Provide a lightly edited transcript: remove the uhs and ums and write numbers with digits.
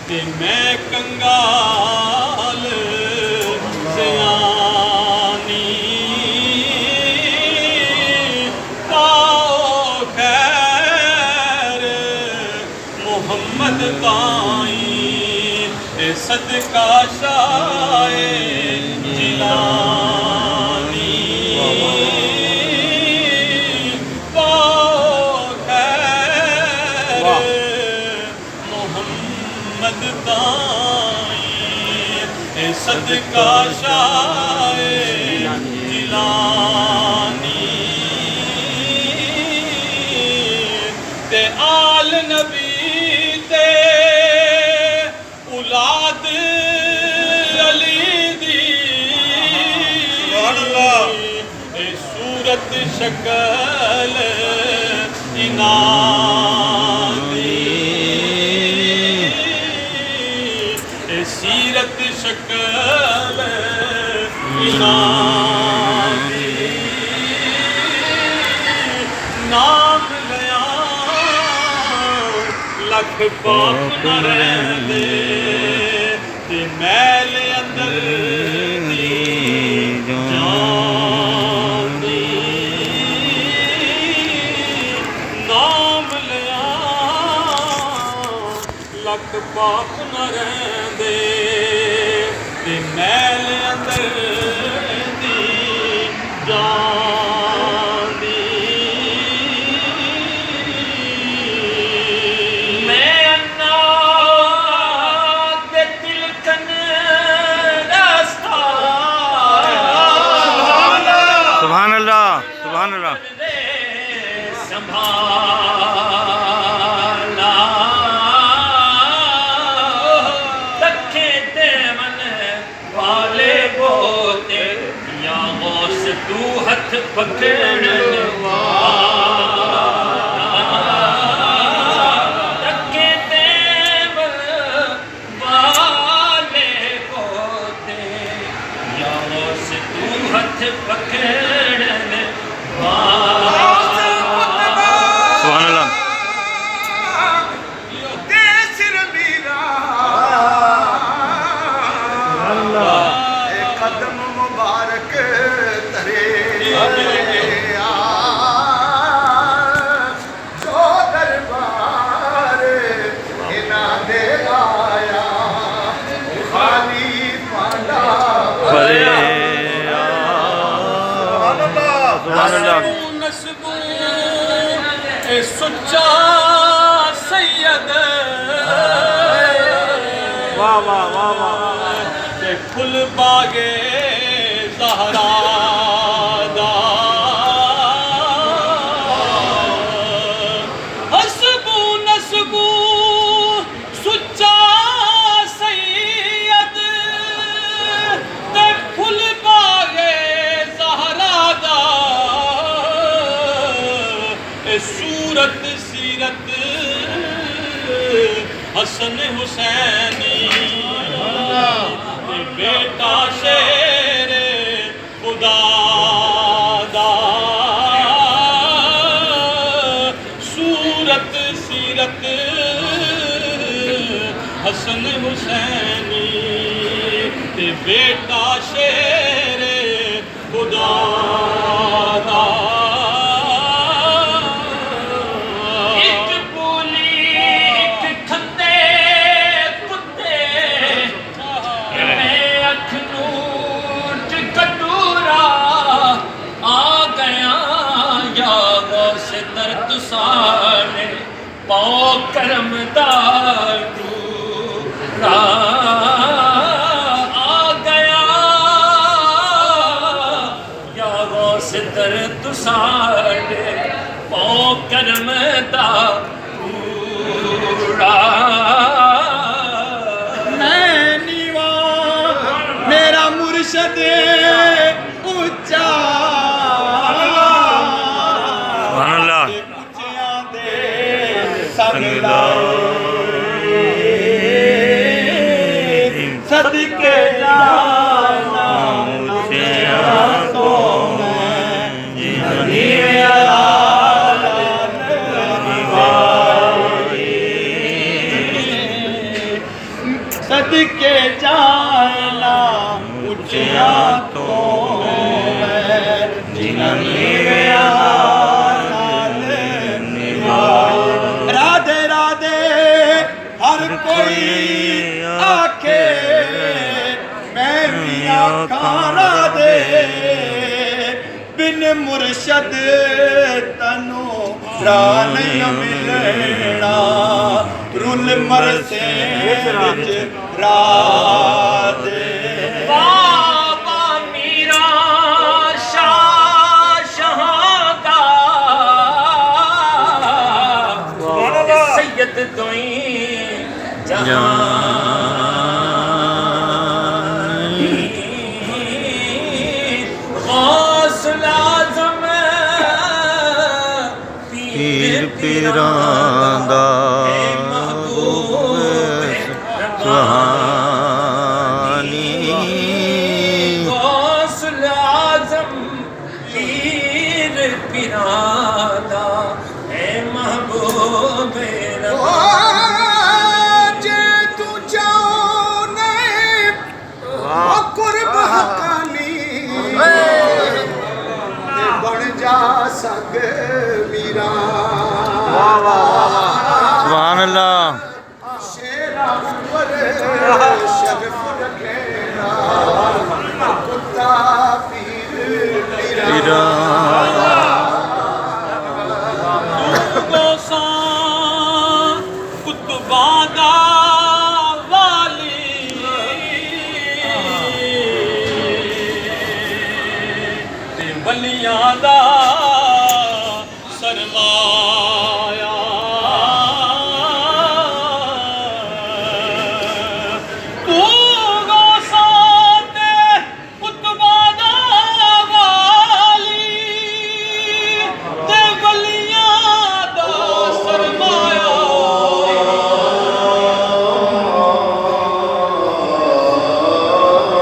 ते मैं कंगाल ज़यानी पाओ खैर मोहम्मद ताई ते सदका शाए जिलानी पाओ खैर मोहम्मद ताई ते सदका शाए जिलानी ते आल नबी ते औलाद अली दी ए सूरत शक्ल इनाम दी ए सीरत शक्ल इनाम दी नाम लिया लख पाप न रहंदे ते मैल अंदर दी जान दी नाम लिया लख पाप न रहंदे ते मैल अंदर दी जान दी मैं अन्ना दे तिलकन रास्ता सुभान अल्लाह सुभान अल्लाह। संभाला रखे देवन वाले बोते या गौस तू हथ पकड़ रखे देवन वाले बोते या गौस तू हथ पकड़ सुभान अल्लाह। कदम मुबारक तरे जो दरबार इना दे आया खाली पाला सुभान अल्लाह। नस्बू ए सुच्चा सैयद वाह वाह वाह वाह। ते फुल बागे ज़हरा दा हसबू नस्बू सुच्चा सैयद ते फुल बागे ज़हरा दा ए सूरत सीरत हसन हुसैनी बेटा शेर खुदा दा सूरत सीरत हसन हुसैनी ते बेटा शेर खुदा दा एक बोली एक खंदे कुत्ते पाओ करम दारूरा आ गया या गौस दर तुसारे पाओ करम दारूरा मैं नीवा मेरा मुर्शद ऊंचा सुभान अल्लाह। सदके जाना तो सदके जाना उचिया तो जिन्हां नीविया राधे राधे हर कोई आखे मैं भी आखा राधे बिन मुर्शद तनु राह नहीं मिलना रुल मरसे विच राधे बाबा मीरा शाह शहादा सैयद दोई गौसुल आज़म पीर पीरांदा सुहानी गौसुल आज़म पीर पीरांदा ए महबूब जे तू चाहो नहीं कुर्ब हकानी बन जा सग मीरा सुभान अल्लाह शेरा पर शर्फ रखेगा कुत्ता पीर मीरा कुतुबादा वाली बलियां दा